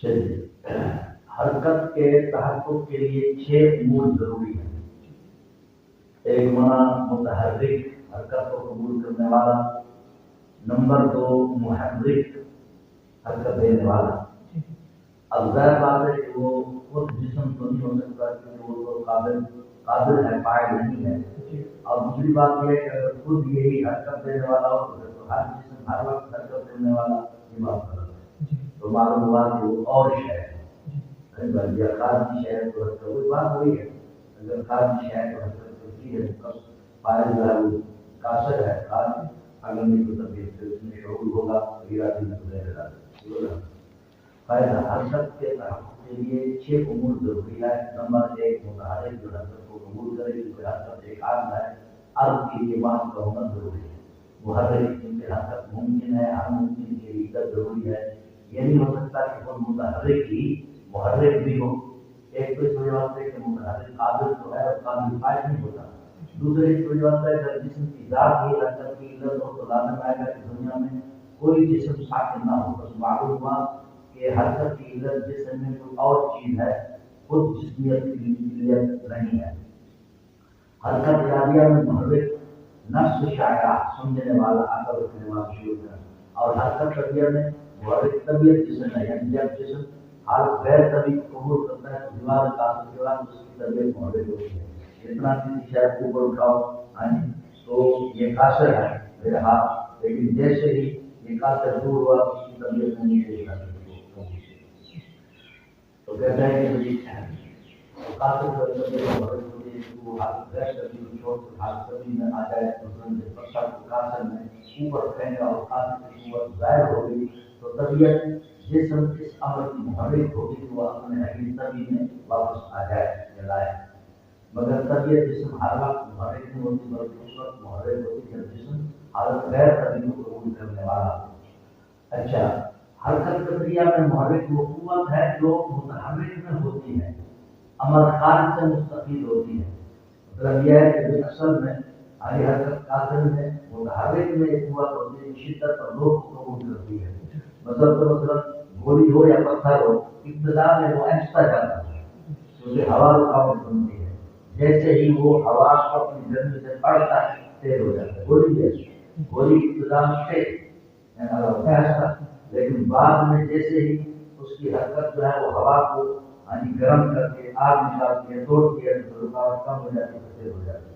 چلیے، حرکت کے تحقق کے لیے 6 امور ضروری ہیں۔ ایک منع متحرک، حرکت کو قبول کرنے والا۔ نمبر 2 محرک، حرکت دینے والا۔ اب ظاہر بات ہے کہ وہ خود جسم تو نہیں ہو سکتا کیونکہ وہ تو قادر ہے، فاعل نہیں ہے۔ اور دوسری بات یہ ہے کہ اگر خود یہی حرکت دینے والا ہو تو پھر تو ہر جسم ہر وقت حرکت دینے والا، یہ بات غلط ہے۔ تو معلوم ہوا کہ وہ اور شے ہے، یا خارجی شے تو حرکت، وہی بات وہی ہے۔ اگر خارجی شے تو حرکت کرتی ہے، فاعل جو ہے وہ کافر ہے، خارج اگر نہیں تو طبیعت سے اس میں شعور ہوگا، ارادی نظر ہوگا۔ فائدہ حرکت کے تحقق کے لیے 6 امور ضروری ہے۔ نمبر 1 متحرک، جو حرکت کو قبول کرے، کیونکہ حرکت ایک عام ہے، عرض کے لیے وہاں کا ہونا ضروری ہے۔ محرک، کیونکہ حرکت ممکن ہے، ہر ممکن کے لیے ضروری ہے۔ یہ نہیں ہو سکتا کہ کوئی متحرک ہی محرک بھی ہو۔ ایک تو اس وجہ سے کہ متحرک قابل تو ہے اور قابل فائل نہیں ہوتا۔ دوسرے اس وجہ سے اگر جسم کی ذات ہی حرکت کی علت ہو تو لازم آئے گا کہ دنیا میں کوئی جسم ساکن نہ ہو۔ بس معلوم ہوا کہ حرکت کی علت جسم میں کوئی اور چیز ہے، خود جسمیت کی علت نہیں ہے۔ حرکت ارادیہ میں محرک نفس شاعرہ، سمجھنے والا، عقل رکھنے والا شعور ہے، اور حرکت طبیعہ میں محرک طبیعت جسم ہے، یعنی جب جسم حالت غیر طبیعی قبول کرتا ہے تو دماغ کافی کے بعد اس کی طبیعت محرک ہوتی ہے۔ اتنا کسی شہر کو اوپر اٹھاؤ تو یہ قاصر ہے میرے ہاتھ، لیکن جیسے ہی یہ قاصر دور ہوا اس کی طبیعت میں نیچے جاتی ہے۔ تو کہتا ہے کہ قاصر کو طبیعت محرک ہوتی ہے، وہ حالت غیر طبیعی چھوڑ کر حالت طبیعی میں آ جائے، پتھر کو قاصر میں اوپر پھینکا اور قاصر کی قوت ظاہر ہو گئی تو طبیعت جسم اس عمل کی محرک ہوگی کہ وہ اپنے حقیقی طبیعی میں واپس آ جائے یا لائے۔ مگر طبیعت جسم ہر وقت محرک نہیں ہوتی، بلکہ اس وقت محرک ہوتی جب جسم حالت غیر طبیعی کو قبول کرنے والا۔ اچھا، حرکت طبیعہ میں محرک وہ قوت ہے جو متحرک میں ہوتی ہے، عمل خارج سے مستفید ہوتی ہے۔ مطلب یہ ہے کہ اصل میں ہماری حرکت قاصر میں متحرک میں ایک قوت ہوتی ہے، شدت اور لوگ کو قبول کرتی ہے۔ مثلا گولی ہو یا پتھر ہو، ابتدا میں وہ آہستہ جاتا ہے کیونکہ ہوا رکاوٹ بنتی ہے، جیسے ہی وہ ہوا کو اپنی گرمی سے پڑتا ہے تیز ہو جاتا ہے۔ گولی ابتدا میں تیز آہستہ، لیکن بعد میں جیسے ہی اس کی حرکت جو ہے وہ ہوا کو گرم کر کے آگ نکالتی ہے، توڑتی ہے، تو رکاوٹ کم ہو جاتی ہے، تیز ہو جاتی ہے۔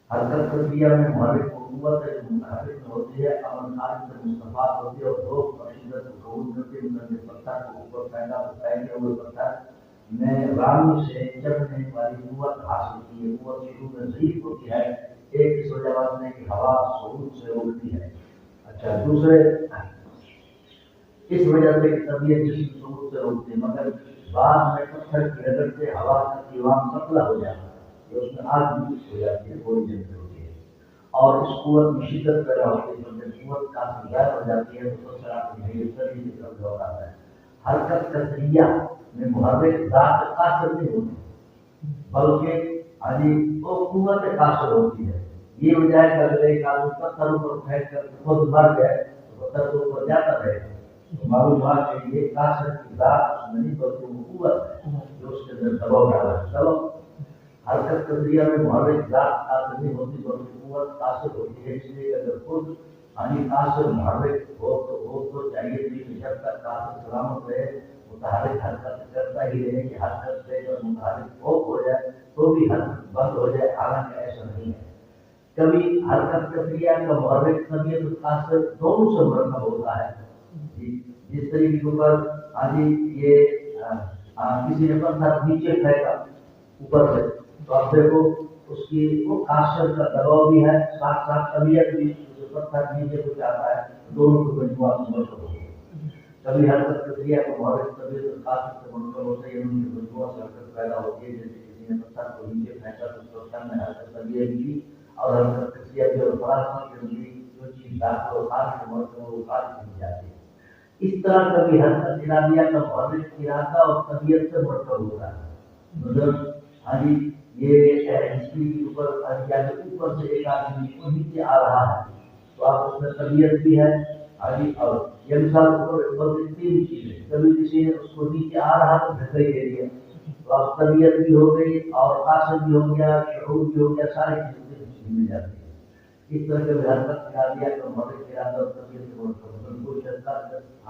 حرکت طبیعہ میں محرک قوت ہے جو متحرک میں ہوتی ہے، عمل خارج سے مستفاد ہوتی ہے اور لوگ اور شدت کو قبول کرتے ہیں۔ پتھر کو اوپر پھینکا تو پھینکے ہوئے پتھر میں رانی سے چڑھنے والی قوت حاصل کی ہے۔ قوت شروع میں ضعیف ہوتی ہے، ایک اس وجہ سے کہ ہوا صعود سے اڑتی ہے۔ اچھا، دوسرے اس وجہ سے کہ طبیعت جسم صعود سے اڑتی ہے، مگر بعد میں پتھر کی رگڑ سے ہوا کا دیوان پتلا ہو جاتا ہے، اس میں آگ بھی ہو جاتی ہے، تھوڑی دیر ہوتی ہے، اور اس قوت میں شدت پیدا ہوتی ہے۔ جب قوت کافی زیادہ ہو جاتی ہے تو پتھر اپنی طریقے کی طرف دوڑ آتا ہے۔ حرکت قطریہ میں محرک ذات قاصر نہیں ہوتی، بلکہ وہ قوت قاصر ہوتی ہے۔ یہ وجہ ہے کہ اگر ایک آدمی پتھر پر پھینک کر خود مر جائے تو پتھر تو اوپر جاتا رہے گا، تو معلوم ہوا کہ یہ قاصر کی ذات اس میں نہیں بلکہ وہ قوت ہے جو اس کے اندر دباؤ ڈالا ہے۔ چلو، حرکت قطریہ میں محرک ذات قاصر نہیں ہوتی بلکہ قوت قاصر ہوتی ہے، اس لیے اگر خود قاصر محرک ہو تو چاہیے کہ جب تک قاصر سلامت رہے متحرک حرکت کرتا ہی رہے، کہ حرکت سے جب متحرک فوت ہو جائے تو بھی حرکت بند ہو جائے، حالانکہ ایسا نہیں ہے۔ کبھی حرکت قطریہ کا محرک طبیعت اور قاصر دونوں سے مرکب ہوتا ہے۔ جس طریقے کے اوپر یہ کسی نے پتھر نیچے پھینکا اوپر سے تو اب دیکھو اس کی وہ قاصر کا دباؤ بھی ہے، ساتھ ساتھ طبیعت بھی پتھر نیچے کو جاتا ہے، دونوں کو مجموعہ سے مرکب ہوتا ہے۔ کبھی حرکت قطریہ کا محرک طبیعت اور قاصر سے مرکب ہوتا ہے، ان کی مجموعہ سے حرکت پیدا ہوتی ہے۔ جیسے کسی نے پتھر کو نیچے پھینکا تو پتھر میں حرکت طبیعت بھی اور حرکت قطریہ بھی، اور فلاسفہ کے نزدیک جو چیز داخل اور خارج سے مرکب ہو وہ خارج نہیں جاتی ہے۔ اس طرح کبھی حرکت ارادیہ کا محرک ارادہ اور طبیعت سے مرکب ہوتا ہے۔ مطلب یہ ہسٹری کے اوپر سے ایک آدمی کو نیچے آ رہا ہے تو آپ اس میں طبیعت بھی ہے اور یا مثال کے طور پر تین چیزیں، کبھی کسی نے اس کو نیچے آ رہا تو دھکے دے دیا، تو اب طبیعت بھی ہو گئی اور قاصد بھی ہو گیا، شعور بھی ہو گیا، ساری چیزیں خوشی مل جاتی ہے۔ اس طرح کے حرکت کرا دیا تو مدد گرا تو طبیعت سے بہت کوئی شکا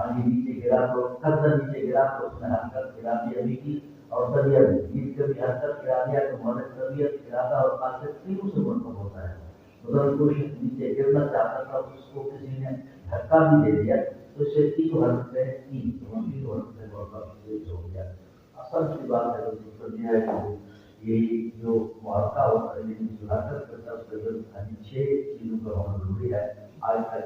آگے نیچے گرا تو قدر نیچے گرا تو اس نے حرکت گرا دی ابھی کی، اور طبیعت جس کبھی حرکت گرا دیا تو مدد طبیعت گراتا اور قاصد تینوں سے مرتب ہوتا ہے۔ اگر کوئی شخص نیچے گرنا چاہتا تھا اس کو کسی نے دھکا بھی دے دیا تو اس سے تین حرکتیں تین حرکتیں ہو گیا۔ اصل سی بات ہے دوستوں یہ ہے کہ یہ جو معرکہ ہوتا ہے، یہ حرکت کرتا ہے اس کے چھ چیزوں کا ہونا ضروری ہے۔ آج کا